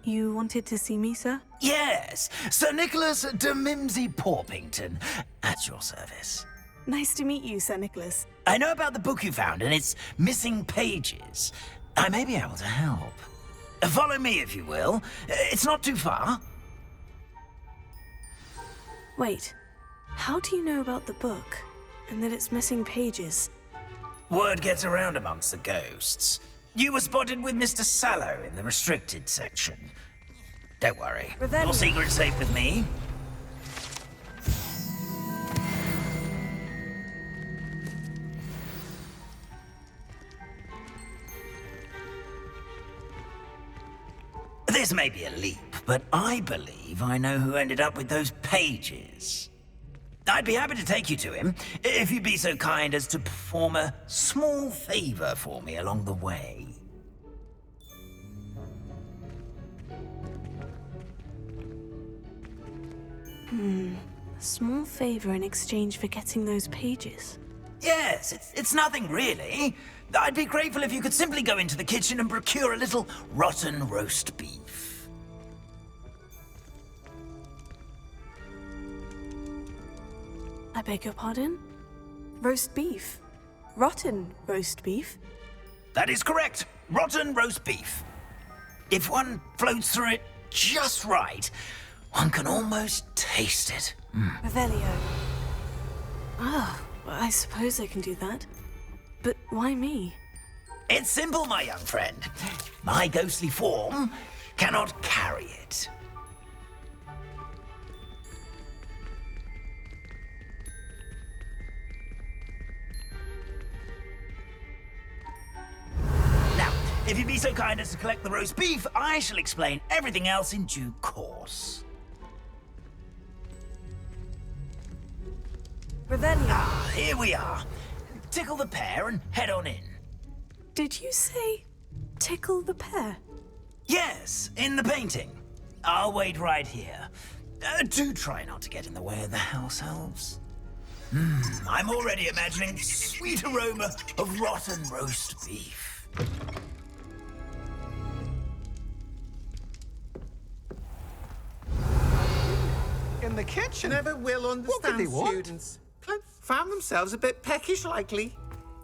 You wanted to see me, sir? Yes, Sir Nicholas de Mimsy Porpington, at your service. Nice to meet you, Sir Nicholas. I know about the book you found and its missing pages. I may be able to help. Follow me, if you will. It's not too far. Wait, how do you know about the book? And that it's missing pages? Word gets around amongst the ghosts. You were spotted with Mr. Sallow in the restricted section. Don't worry. Your secret's safe with me. This may be a leap, but I believe I know who ended up with those pages. I'd be happy to take you to him, if you'd be so kind as to perform a small favor for me along the way. A small favor in exchange for getting those pages. Yes, it's nothing really. I'd be grateful if you could simply go into the kitchen and procure a little rotten roast beef. I beg your pardon? Roast beef? Rotten roast beef? That is correct. Rotten roast beef. If one floats through it just right, one can almost taste it. Revelio. Ah, well, I suppose I can do that. But why me? It's simple, my young friend. My ghostly form cannot carry it. Now, if you'd be so kind as to collect the roast beef, I shall explain everything else in due course. Revelio. Ah, here we are. Tickle the pear and head on in. Did you say tickle the pear? Yes, in the painting. I'll wait right here. Do try not to get in the way of the house elves. I'm already imagining the sweet aroma of rotten roast beef. In the kitchen? Never will understand they want? students. Found themselves a bit peckish likely.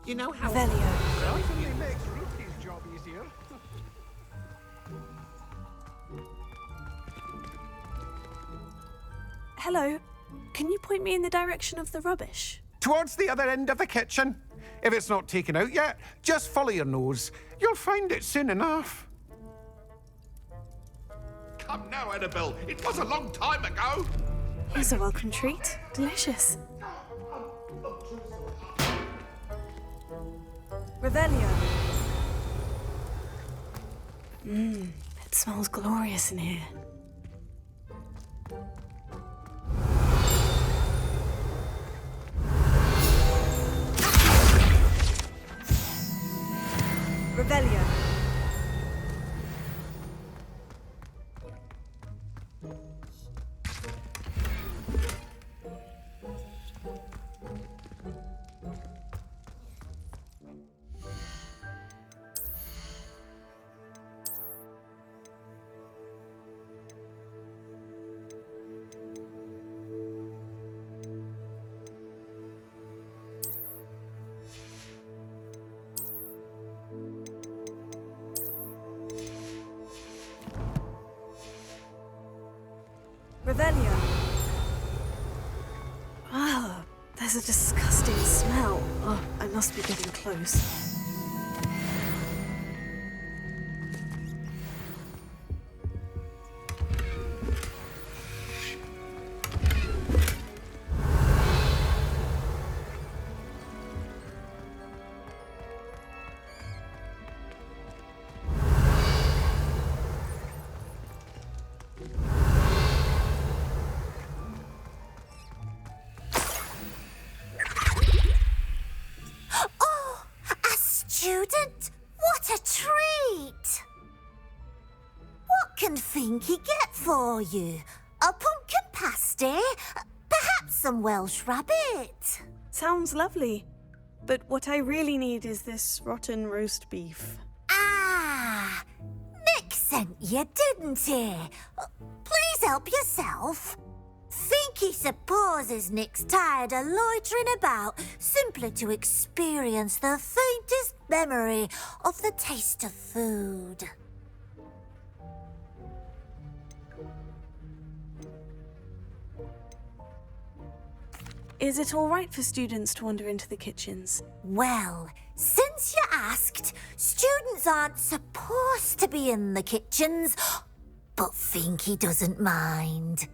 You know how... Revelio. Certainly makes Rookie's job easier. Hello. Can you point me in the direction of the rubbish? Towards the other end of the kitchen. If it's not taken out yet, just follow your nose. You'll find it soon enough. Come now, Annabelle. It was a long time ago. Here's a welcome treat. Delicious. Revelio. It smells glorious in here. Revelio. Revelio. Ah, there's a disgusting smell. Oh, I must be getting close. Student, what a treat! What can Finky get for you? A pumpkin pasty? Perhaps some Welsh rabbit? Sounds lovely. But what I really need is this rotten roast beef. Ah, makes sent you, didn't he? Please help yourself. Think he supposes Nick's tired of loitering about simply to experience the faintest memory of the taste of food. Is it all right for students to wander into the kitchens? Well, since you asked, students aren't supposed to be in the kitchens, but Finky doesn't mind.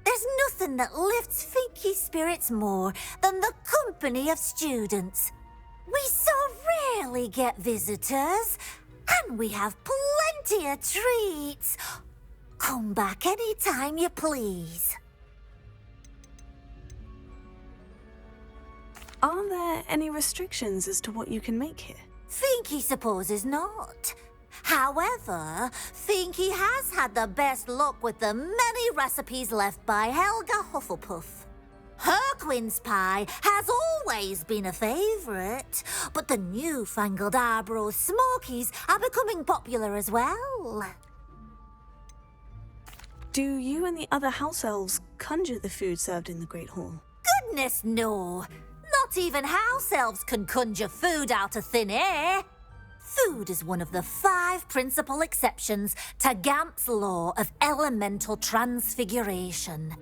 There's nothing that lifts Finky's spirits more than the company of students. We so rarely get visitors, and we have plenty of treats. Come back any time you please. Are there any restrictions as to what you can make here? Finky supposes not. However, Finky has had the best luck with the many recipes left by Helga Hufflepuff. Her quince pie has always been a favourite, but the newfangled Arbroath Smokies are becoming popular as well. Do you and the other house elves conjure the food served in the Great Hall? Goodness, no. Not even house elves can conjure food out of thin air. Food is one of the 5 principal exceptions to Gamp's law of elemental transfiguration.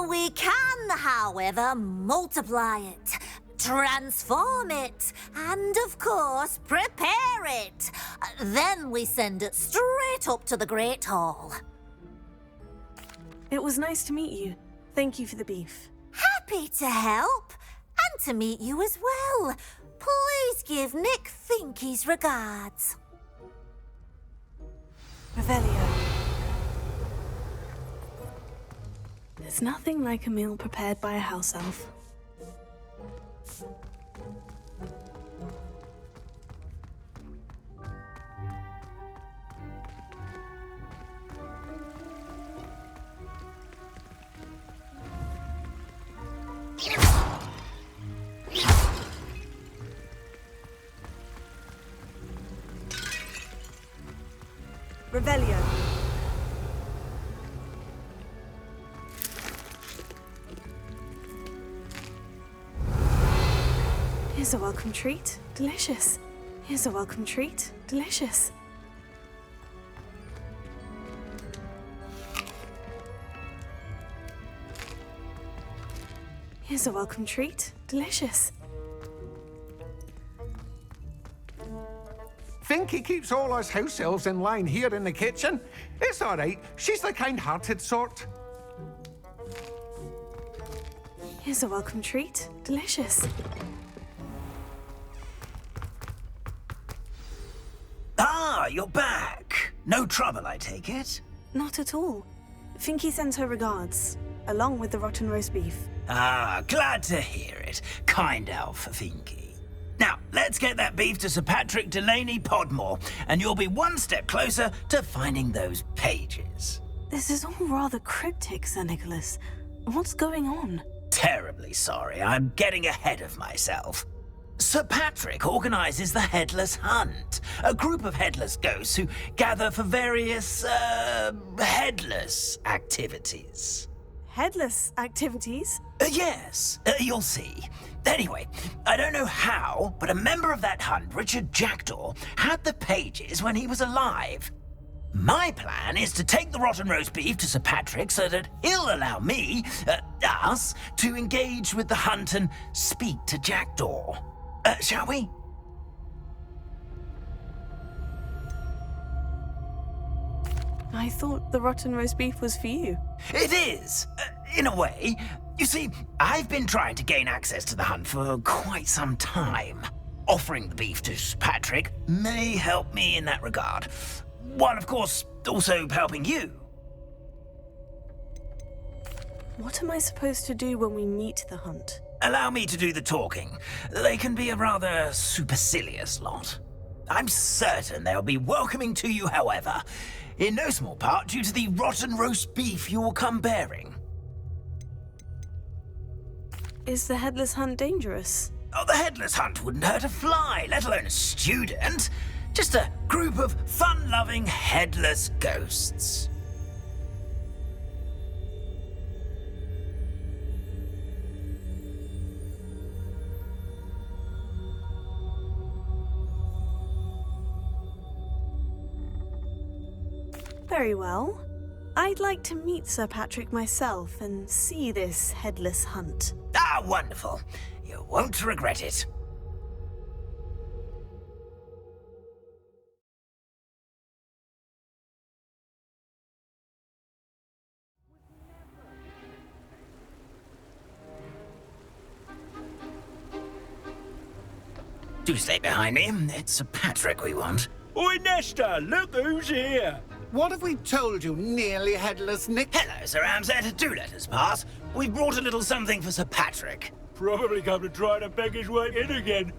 We can, however, multiply it, transform it, and, of course, prepare it. Then we send it straight up to the Great Hall. It was nice to meet you. Thank you for the beef. Happy to help, and to meet you as well. Please give Nick Finky's regards. Revelio. There's nothing like a meal prepared by a house elf. Revelio. Here's a welcome treat. Delicious. Here's a welcome treat. Delicious. Here's a welcome treat. Delicious. Finky keeps all us house elves in line here in the kitchen. It's all right. She's the kind-hearted sort. Here's a welcome treat. Delicious. Ah, you're back. No trouble, I take it? Not at all. Finky sends her regards, along with the rotten roast beef. Ah, glad to hear it. Kind elf, Finky. Now, let's get that beef to Sir Patrick Delaney Podmore, and you'll be one step closer to finding those pages. This is all rather cryptic, Sir Nicholas. What's going on? Terribly sorry, I'm getting ahead of myself. Sir Patrick organises the Headless Hunt, a group of headless ghosts who gather for various, headless activities. Headless activities? Yes, you'll see. Anyway, I don't know how, but a member of that hunt, Richard Jacdaw, had the pages when he was alive. My plan is to take the rotten roast beef to Sir Patrick so that he'll allow me, us, to engage with the hunt and speak to Jacdaw. Shall we? I thought the rotten roast beef was for you. It is, in a way. You see, I've been trying to gain access to the hunt for quite some time. Offering the beef to Sir Patrick may help me in that regard. While, of course, also helping you. What am I supposed to do when we meet the hunt? Allow me to do the talking. They can be a rather supercilious lot. I'm certain they'll be welcoming to you, however, in no small part due to the rotten roast beef you will come bearing. Is the headless hunt dangerous? Oh, the headless hunt wouldn't hurt a fly, let alone a student. Just a group of fun-loving, headless ghosts. Very well. I'd like to meet Sir Patrick myself and see this headless hunt. Ah, wonderful. You won't regret it. Do stay behind me. It's Sir Patrick we want. Oi, Nesta, look who's here. What have we told you, nearly headless Nick? Hello, Sir Ramsed. Do let us pass. We've brought a little something for Sir Patrick. Probably come to try to beg his way in again.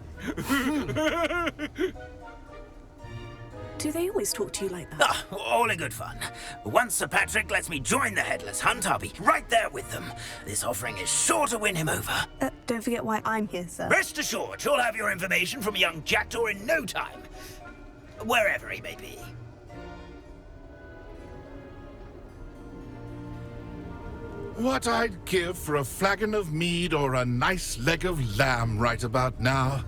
Do they always talk to you like that? Ah, all in good fun. Once Sir Patrick lets me join the Headless Hunt, I'll be right there with them. This offering is sure to win him over. Don't forget why I'm here, sir. Rest assured, you'll have your information from young Jacdaw in no time. Wherever he may be. What I'd give for a flagon of mead or a nice leg of lamb right about now.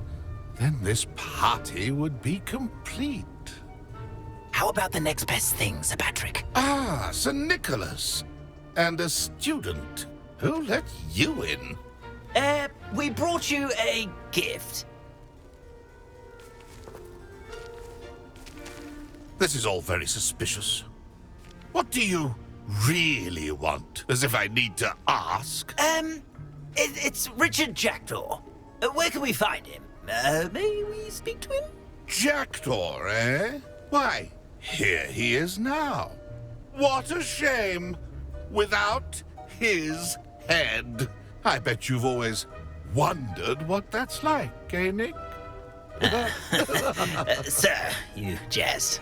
Then this party would be complete. How about the next best thing, Sir Patrick? Ah, Sir Nicholas. And a student. Who let you in? We brought you a gift. This is all very suspicious. What do you really want? As if I need to ask. It's Richard Jacdaw. Where can we find him? May we speak to him? Jacdaw, eh? Why, here he is now. What a shame. Without his head. I bet you've always wondered what that's like, eh, Nick? Sir, you jest.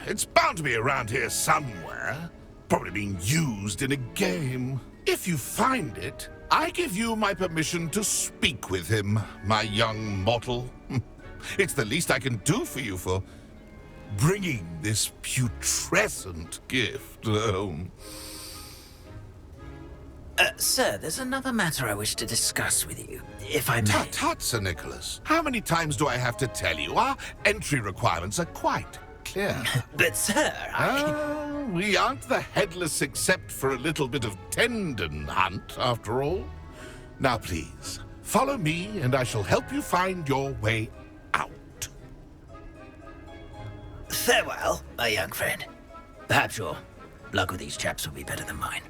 It's bound to be around here somewhere. Probably being used in a game. If you find it, I give you my permission to speak with him, my young mortal. It's the least I can do for you for bringing this putrescent gift home. Sir, there's another matter I wish to discuss with you, if I may. Tut, tut, Sir Nicholas. How many times do I have to tell you? Our entry requirements are quite clear. But, sir, We aren't the headless except for a little bit of tendon hunt, after all. Now, please, follow me, and I shall help you find your way out. Farewell, my young friend. Perhaps your luck with these chaps will be better than mine.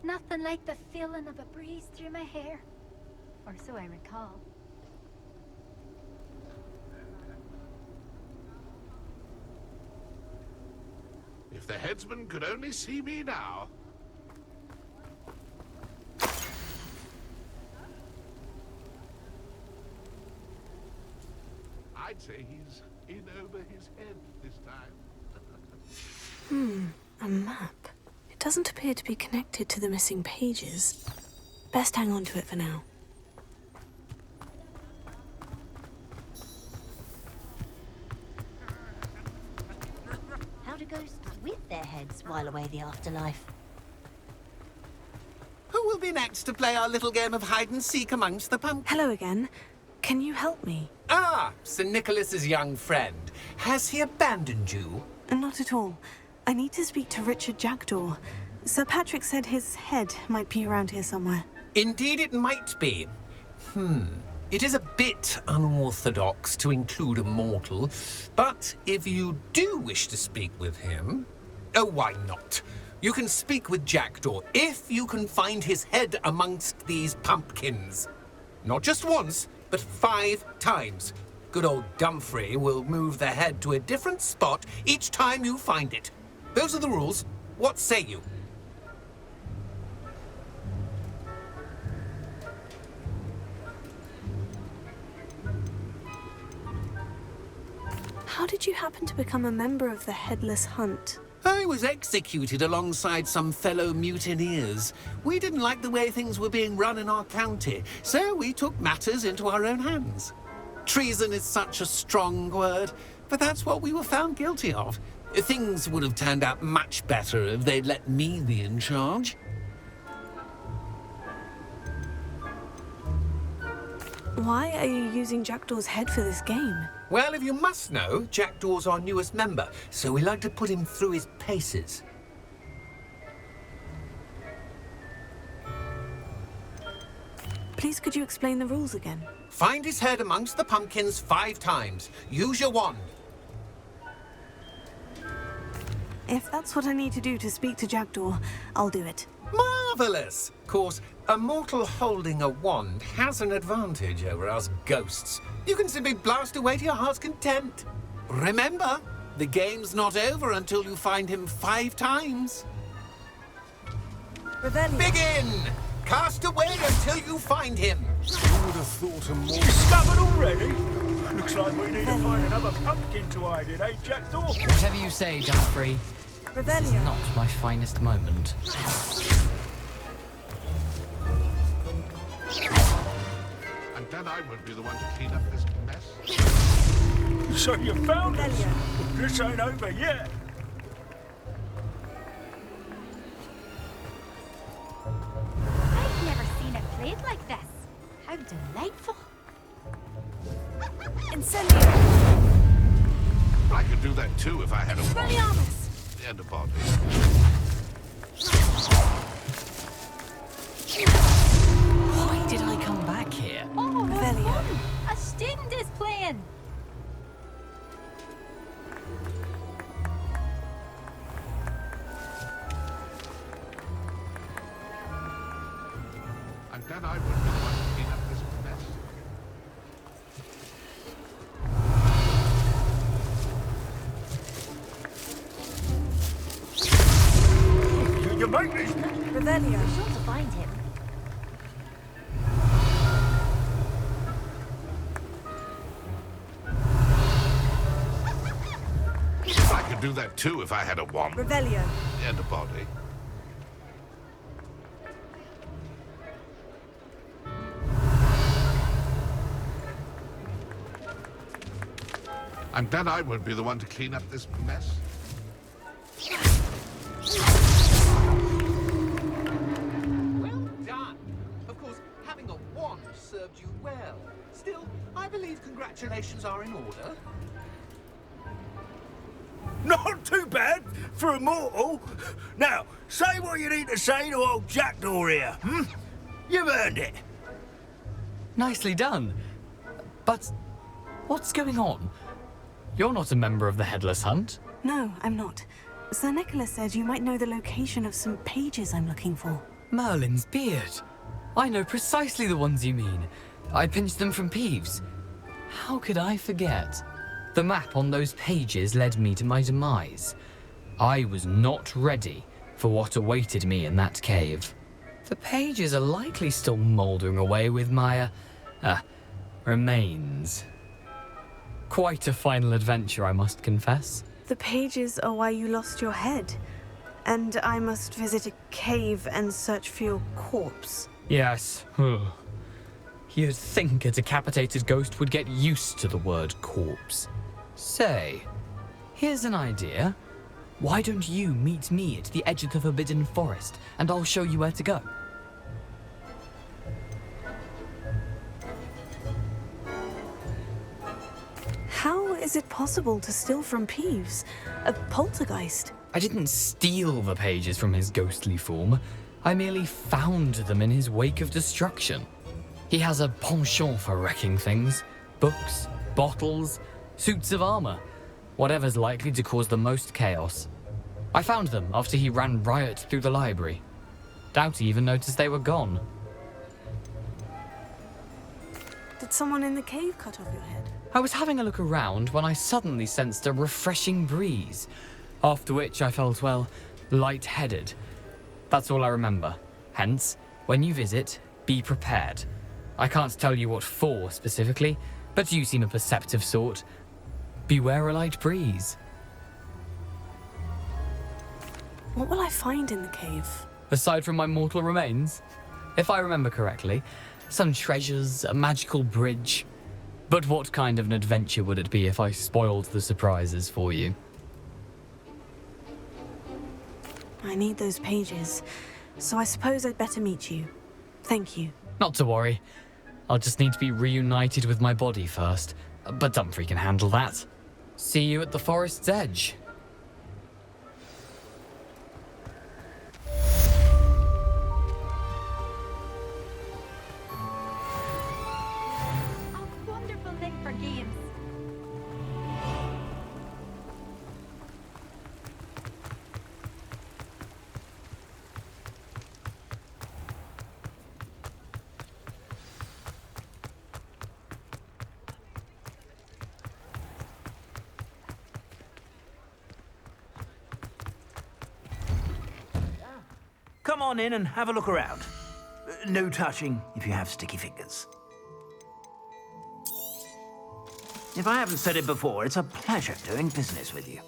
Nothing like the feeling of a breeze through my hair. Or so I recall. If the headsman could only see me now. I'd say he's in over his head this time. A map. It doesn't appear to be connected to the missing pages. Best hang on to it for now. How do ghosts with their heads while away the afterlife? Who will be next to play our little game of hide-and-seek amongst the pumpkins? Hello again. Can you help me? Ah, Sir Nicholas's young friend. Has he abandoned you? Not at all. I need to speak to Richard Jacdaw. Sir Patrick said his head might be around here somewhere. Indeed it might be. It is a bit unorthodox to include a mortal, but if you do wish to speak with him... Oh, why not? You can speak with Jacdaw if you can find his head amongst these pumpkins. Not just once, but 5 times. Good old Dumfrey will move the head to a different spot each time you find it. Those are the rules. What say you? How How did you happen to become a member of the Headless Hunt? I was executed alongside some fellow mutineers. We didn't like the way things were being run in our county, so we took matters into our own hands. Treason is such a strong word, but that's what we were found guilty of. Things would have turned out much better if they'd let me be in charge. Why are you using Jacdaw's head for this game? Well, if you must know, Jacdaw's our newest member, so we like to put him through his paces. Please could you explain the rules again? Find his head amongst the pumpkins 5 times. Use your wand. If that's what I need to do to speak to Jacdaw, I'll do it. Marvellous! Of course, a mortal holding a wand has an advantage over us ghosts. You can simply blast away to your heart's content. Remember, the game's not over until you find him 5 times. Revelio. Begin! Cast away until you find him. Who would have thought a more... Discovered already? Looks like we need to find another pumpkin to hide in, eh, Jacdaw? Whatever you say, Geoffrey. This is Revelio. not my finest moment. And then I won't be the one to clean up this mess. So you found us? Revelio. This ain't over yet. I've never seen it played like this. How delightful. Incendio. I could do that too if I had a wand Expelliarmus. and a body. Why did I come back here? Oh, what Revelio. fun! A student is playing. And then I won't be the one to clean up this mess. You make this... Revelio. Sure to find him. I could do that too if I had a wand Revelio. and a body. And then I won't be the one to clean up this mess. Well done. Of course, having a wand served you well. Still, I believe congratulations are in order. Not too bad for a mortal. Now, say what you need to say to old Jacdaw here, hmm? You've earned it. Nicely done. But what's going on? You're not a member of the Headless Hunt. No, I'm not. Sir Nicholas said you might know the location of some pages I'm looking for. Merlin's beard. I know precisely the ones you mean. I pinched them from Peeves. How could I forget? The map on those pages led me to my demise. I was not ready for what awaited me in that cave. The pages are likely still mouldering away with my, remains. Quite a final adventure, I must confess. The pages are why you lost your head. And I must visit a cave and search for your corpse. Yes. You'd think a decapitated ghost would get used to the word corpse. Say, here's an idea. Why don't you meet me at the edge of the Forbidden Forest, and I'll show you where to go? How is it possible to steal from Peeves? A poltergeist? I didn't steal the pages from his ghostly form. I merely found them in his wake of destruction. He has a penchant for wrecking things. Books, bottles, suits of armor. Whatever's likely to cause the most chaos. I found them after he ran riot through the library. Doubt he even noticed they were gone. Did someone in the cave cut off your head? I was having a look around when I suddenly sensed a refreshing breeze, after which I felt, well, lightheaded. That's all I remember. Hence, when you visit, be prepared. I can't tell you what for specifically, but you seem a perceptive sort. beware a light breeze. What will I find in the cave? Aside from my mortal remains, if I remember correctly, some treasures, a magical bridge. But what kind of an adventure would it be if I spoiled the surprises for you? I need those pages, so I suppose I'd better meet you. Thank you. Not to worry. I'll just need to be reunited with my body first. But Dumfries can handle that. See you at the forest's edge. A wonderful thing for games. Come on in and have a look around. No touching if you have sticky fingers. If I haven't said it before, it's a pleasure doing business with you.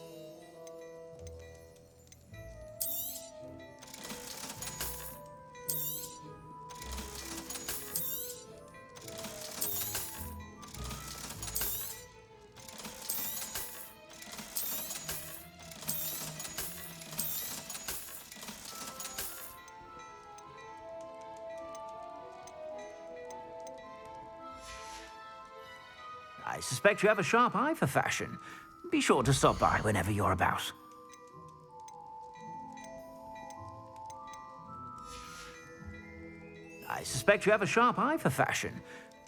I suspect you have a sharp eye for fashion. Be sure to stop by whenever you're about. I suspect you have a sharp eye for fashion.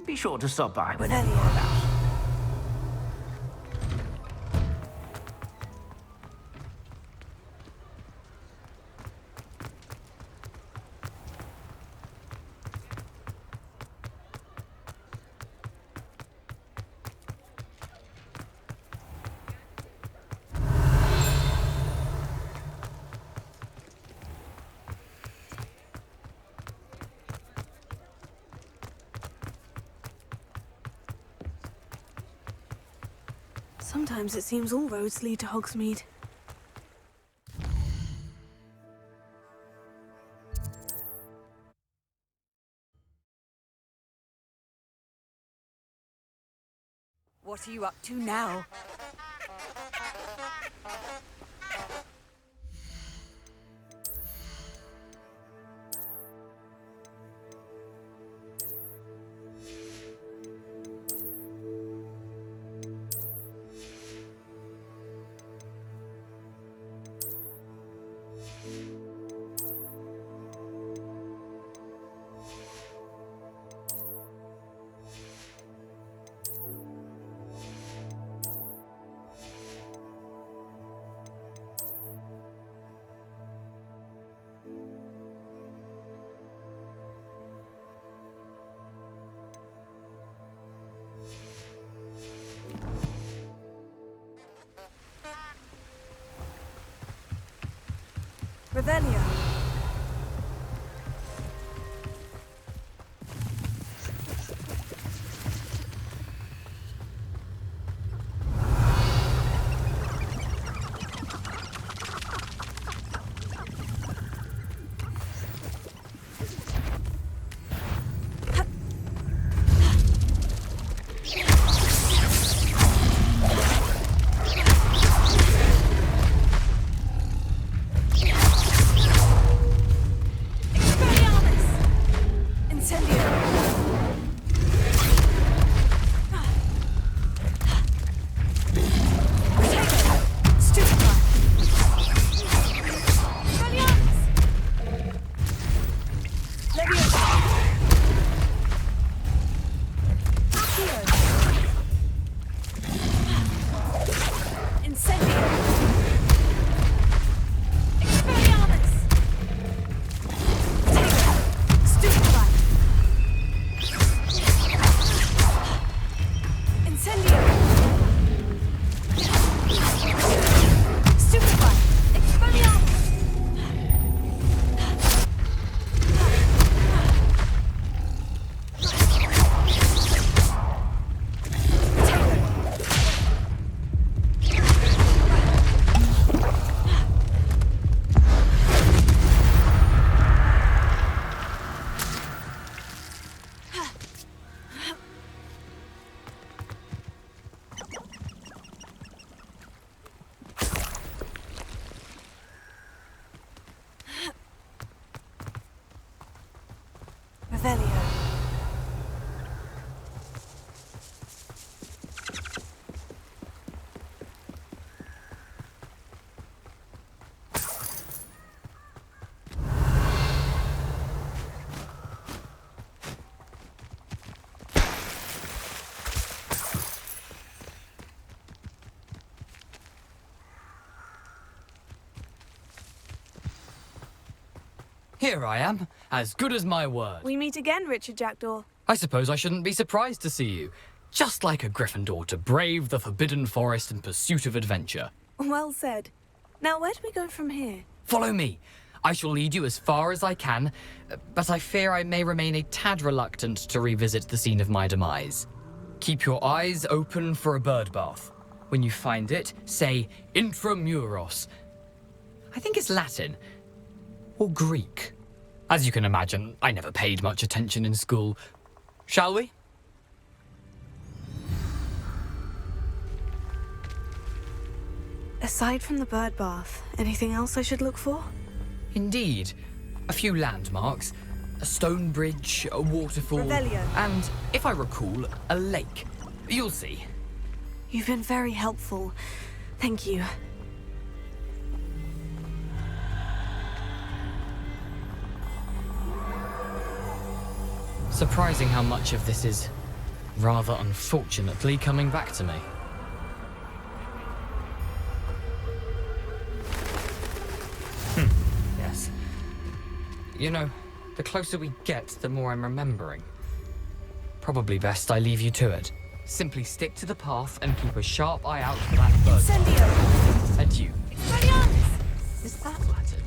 Be sure to stop by whenever you're about. Sometimes it seems all roads lead to Hogsmeade. What are you up to now? Revelio. Here I am, as good as my word. We meet again, Richard Jacdaw. I suppose I shouldn't be surprised to see you. Just like a Gryffindor to brave the Forbidden Forest in pursuit of adventure. Well said. Now, where do we go from here? Follow me. I shall lead you as far as I can, but I fear I may remain a tad reluctant to revisit the scene of my demise. Keep your eyes open for a bird bath. When you find it, say intramuros. I think it's Latin. Or Greek. As you can imagine, I never paid much attention in school. Shall we? Aside from the bird bath, anything else I should look for? Indeed. A few landmarks. A stone bridge, a waterfall, Revelio. And, if I recall, a lake. You'll see. You've been very helpful. Thank you. Surprising how much of this is, rather unfortunately, coming back to me. Yes. You know, the closer we get, the more I'm remembering. Probably best I leave you to it. Simply stick to the path and keep a sharp eye out for that bird. Incendio! And you. Expelliarmus! Is that Latin?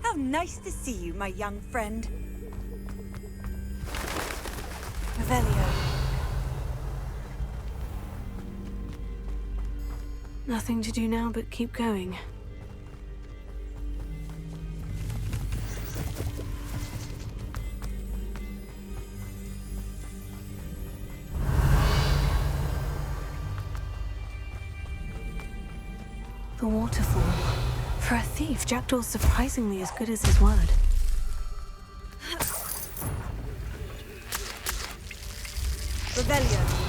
How nice to see you, my young friend. Revelio. Nothing to do now but keep going. The waterfall. For a thief, Jacdaw's surprisingly as good as his word. Revelio.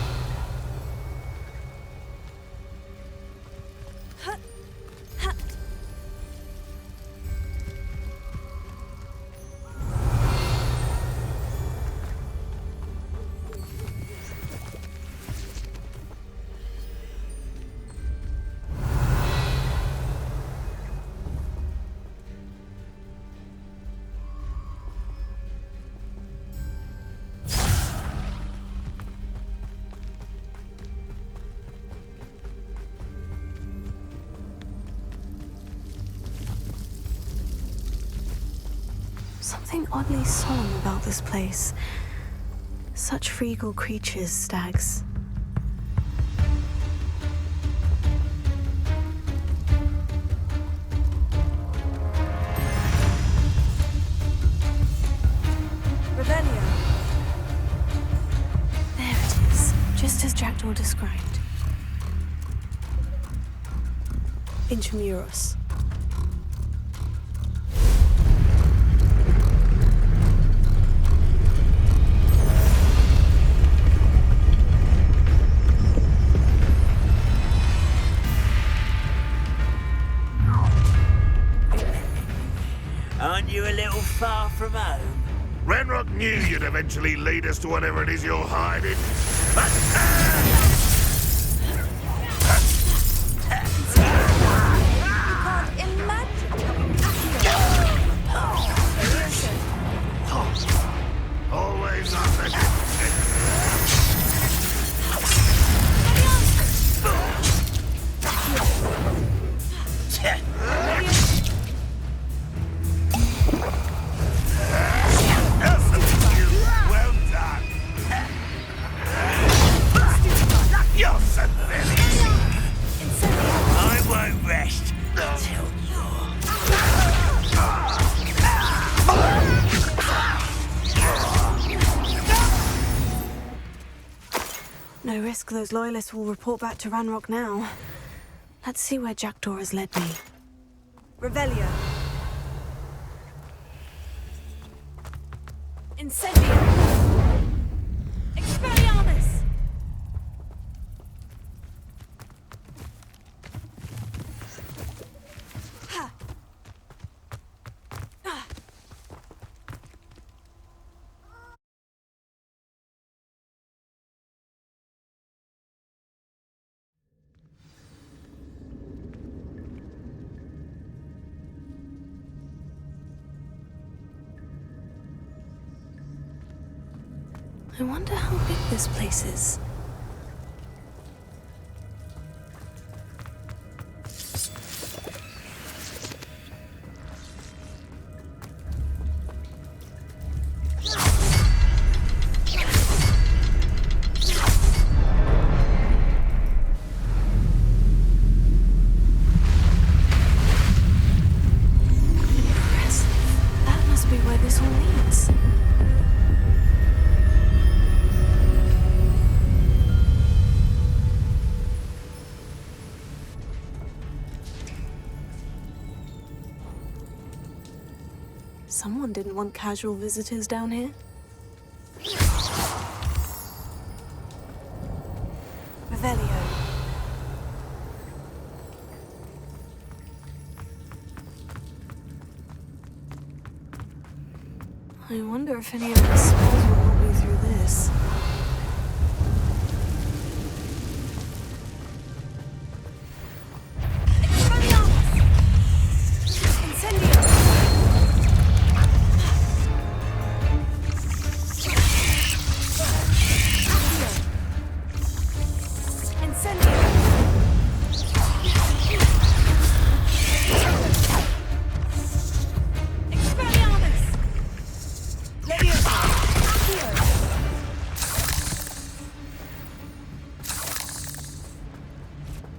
Something oddly solemn about this place. Such regal creatures, stags. Revelio. There it is, just as Jacdaw described. Intramuros. Aren't you a little far from home? Ranrock knew you'd eventually lead us to whatever it is you're hiding. You can't imagine how Always nothing. Well done. You're synthetic. I won't rest until No risk those loyalists will report back to Ranrock now. Let's see where Jacdaw has led me. Revelio. Incendium! Expelliarmus! Ha! Ah! I wonder how big this place is. Impressive. That must be where this all leads. Someone didn't want casual visitors down here. Revelio. I wonder if any of the spells will help me through this.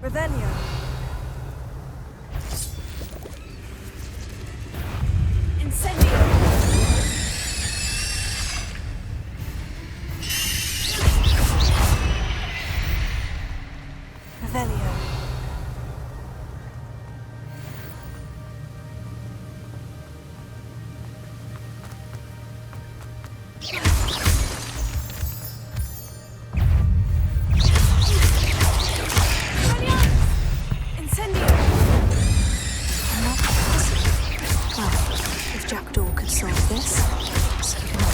Revelio. Incendio. Revelio. If Jacdaw could solve this, so can I.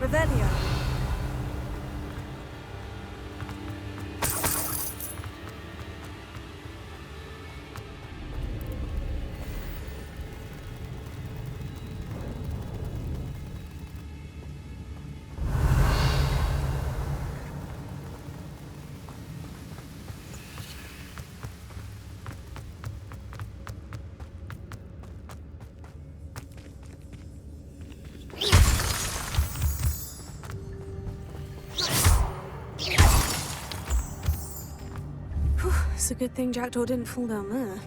Revelio. It's a good thing Jacdaw didn't fall down there.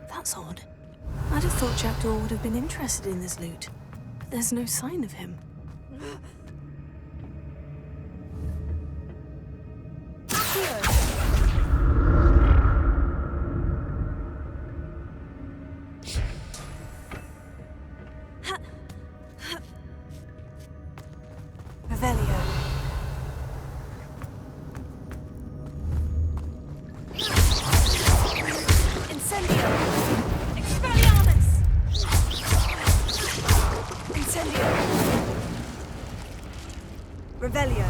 That's odd. I'd have thought Jacdaw would have been interested in this loot. But there's no sign of him. Revelio. Incendio. Expelliarmus. Incendio. Revelio.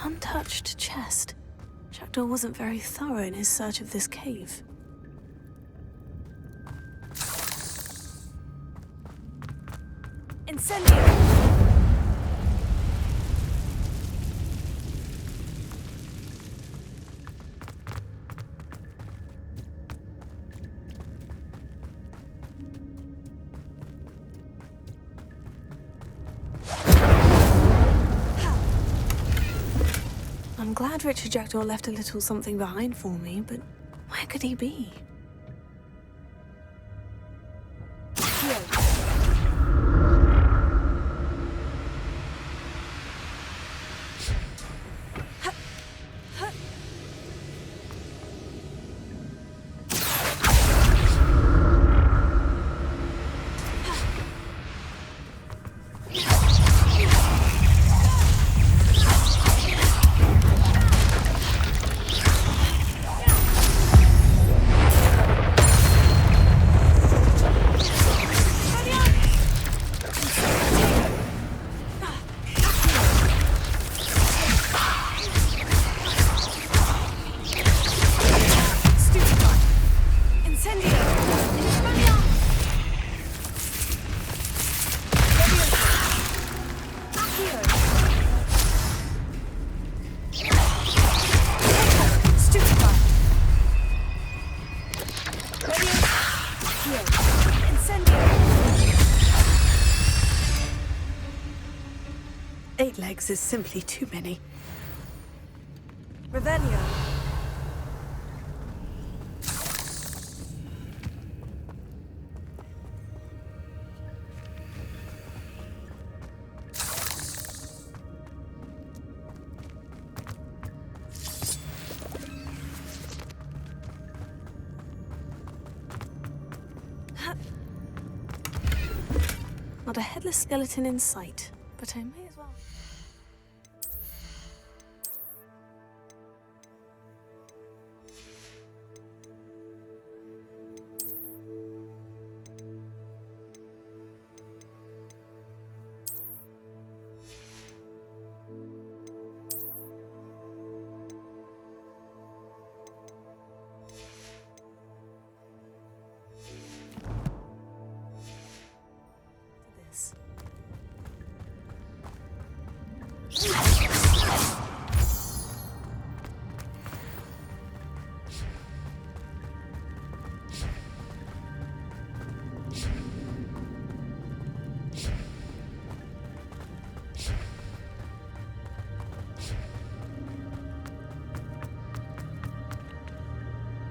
Untouched chest. Jacdaw wasn't very thorough in his search of this cave. Incendio. I'm glad Richard Jacdaw left a little something behind for me, but where could he be? Eight legs is simply too many. Revelio. Not a headless skeleton in sight, but I may as well. This.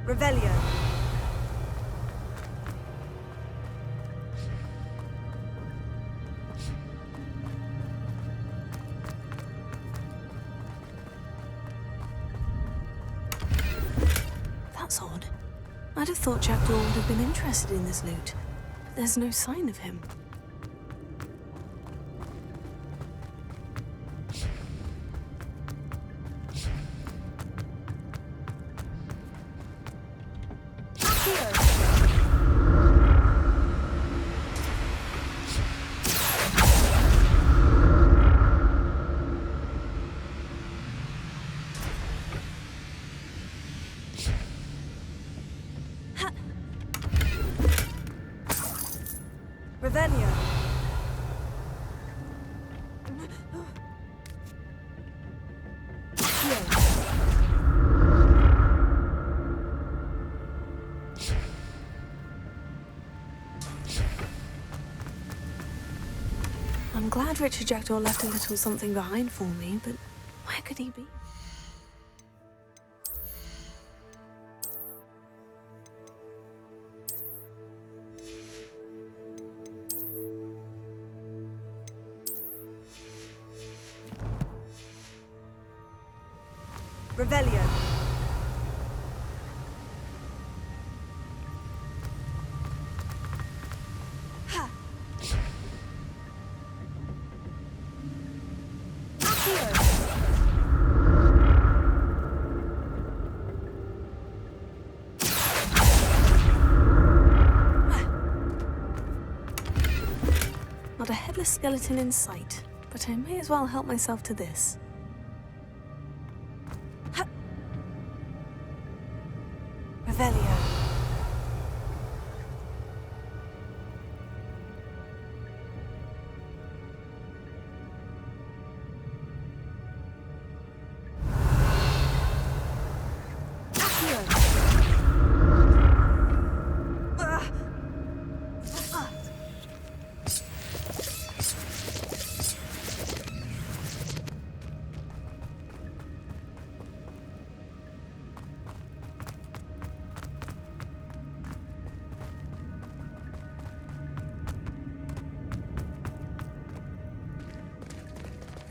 Revelio. That's odd. I'd have thought Jacdaw would have been interested in this loot, but there's no sign of him. Revelio. I'm glad Richard Jacdaw left a little something behind for me, but where could he be? Revelio. Ha. Accio. Not a headless skeleton in sight, but I may as well help myself to this. Revelio.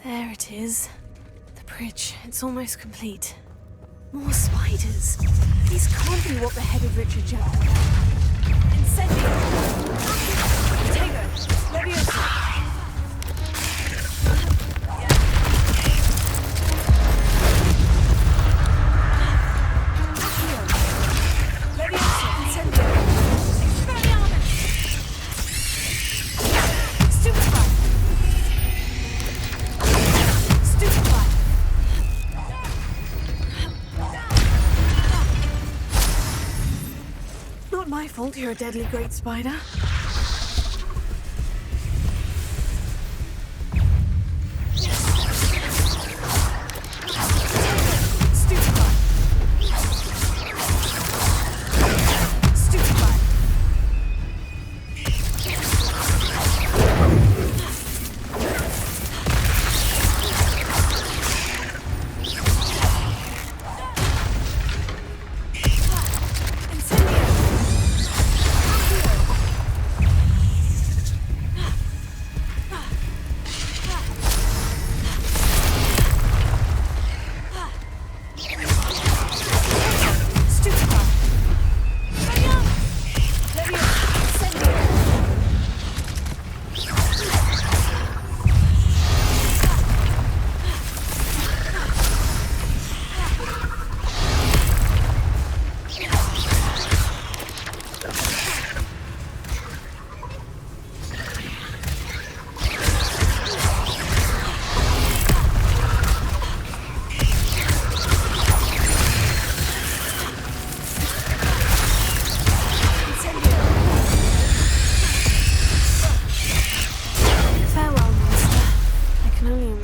There it is. The bridge. It's almost complete. More spiders. These can't be what beheaded Richard Jacdaw. Incendio. Potato. Leviosa. Not my fault you're a deadly great spider.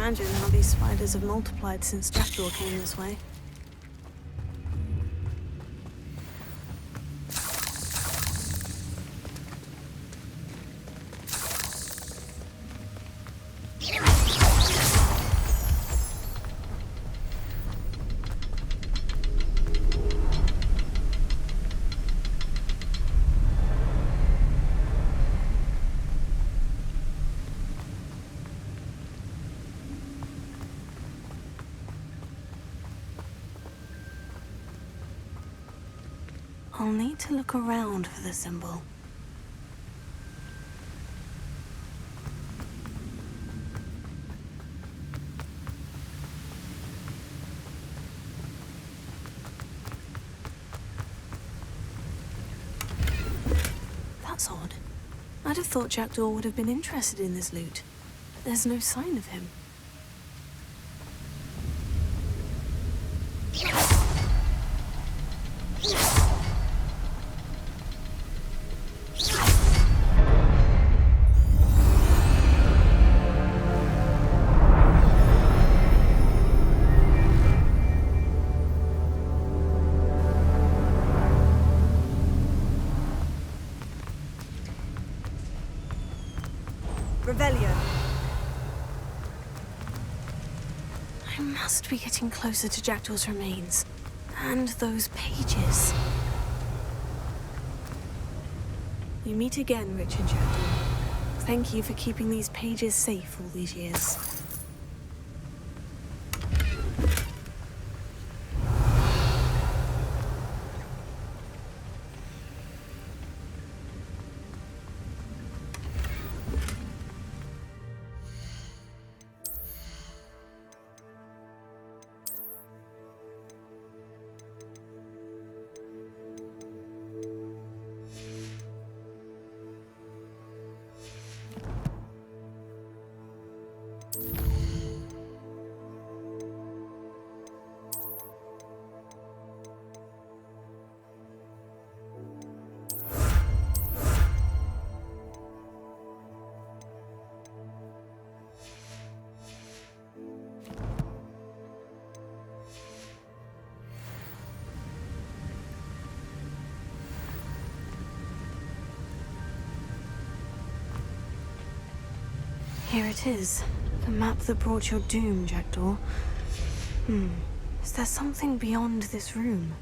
Imagine how these spiders have multiplied since Jacdaw came this way. I'll need to look around for the symbol. That's odd. I'd have thought Jacdaw would have been interested in this loot. There's no sign of him. Revelio. I must be getting closer to Jacdaw's remains. And those pages. You meet again, Richard Jacdaw. Thank you for keeping these pages safe all these years. Here it is. The map that brought your doom, Jacdaw. Is there something beyond this room?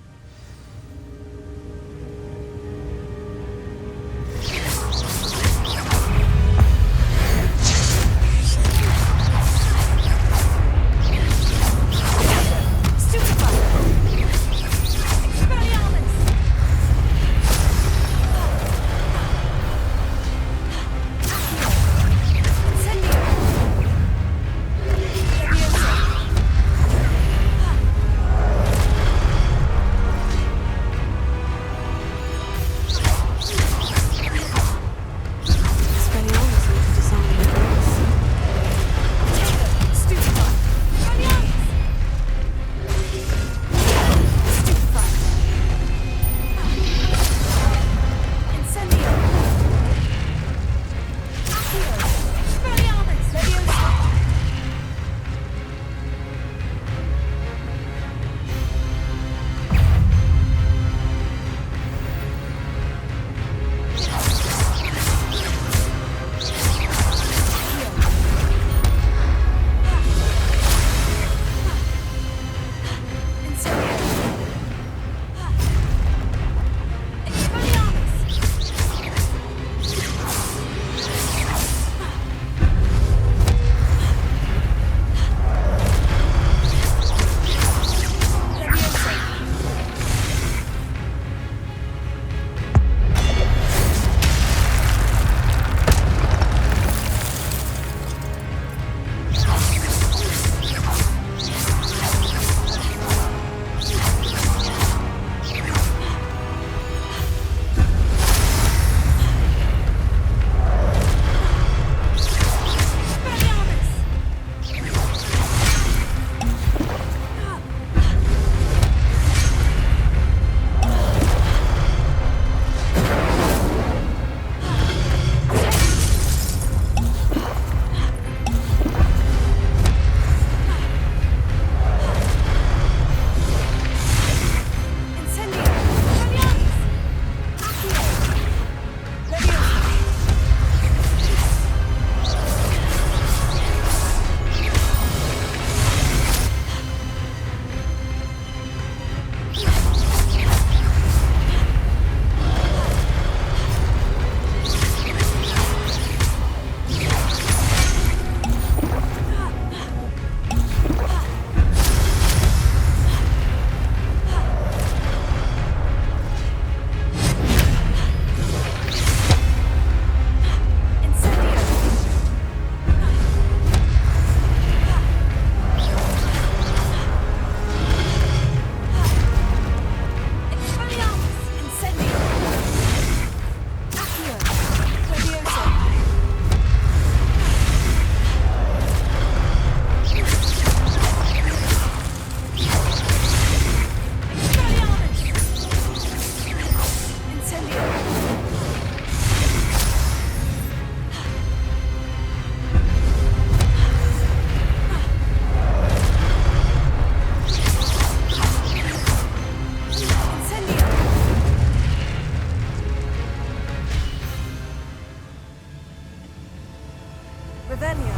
Revelio.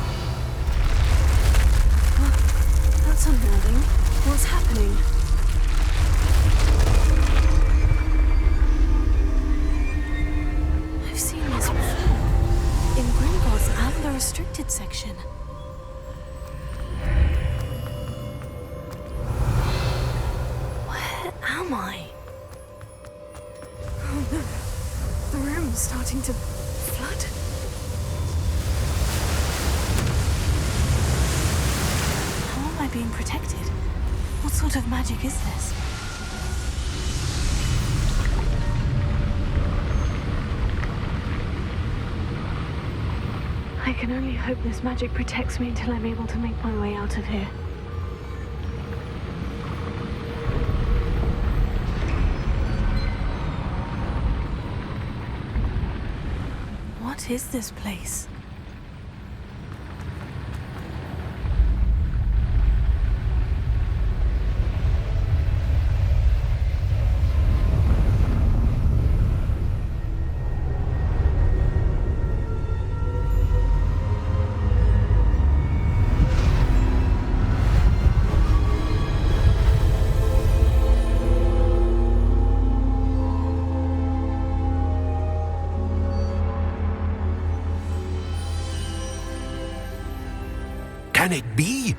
That's unnerving. What's happening? I've seen this before. In Gringotts and the restricted section. Where am I? Oh no. The room's starting to flood. How am I being protected? What sort of magic is this? I can only hope this magic protects me until I'm able to make my way out of here. What is this place? Can it be?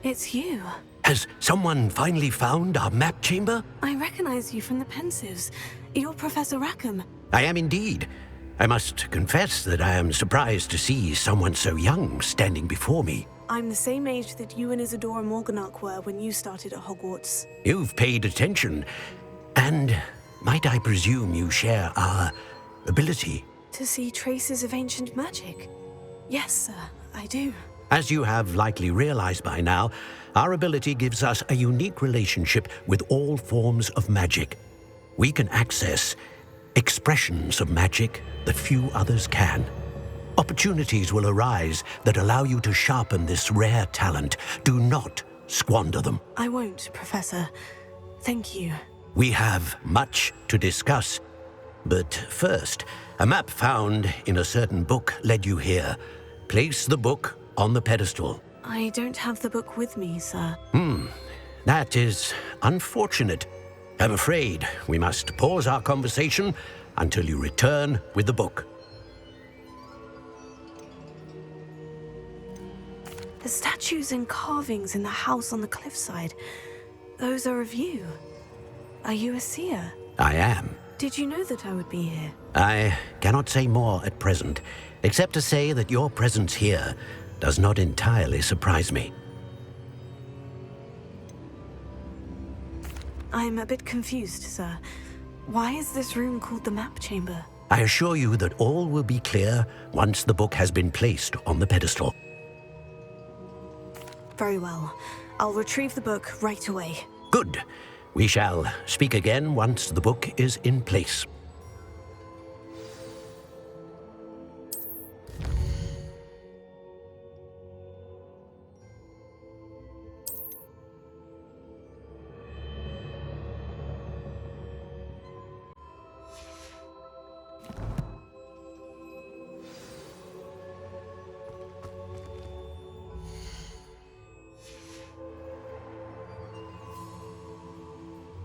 It's you. Has someone finally found our map chamber? I recognize you from the Pensives. You're Professor Rackham. I am indeed. I must confess that I am surprised to see someone so young standing before me. I'm the same age that you and Isadora Morganach were when you started at Hogwarts. You've paid attention. And might I presume you share our ability? To see traces of ancient magic? Yes, sir, I do. As you have likely realized by now, our ability gives us a unique relationship with all forms of magic. We can access expressions of magic that few others can. Opportunities will arise that allow you to sharpen this rare talent. Do not squander them. I won't, Professor. Thank you. We have much to discuss. But first, a map found in a certain book led you here. Place the book on the pedestal. I don't have the book with me, sir. That is unfortunate. I'm afraid we must pause our conversation until you return with the book. The statues and carvings in the house on the cliffside, those are of you. Are you a seer? I am. Did you know that I would be here? I cannot say more at present, except to say that your presence here does not entirely surprise me. I'm a bit confused, sir. Why is this room called the map chamber? I assure you that all will be clear once the book has been placed on the pedestal. Very well. I'll retrieve the book right away. Good. We shall speak again once the book is in place.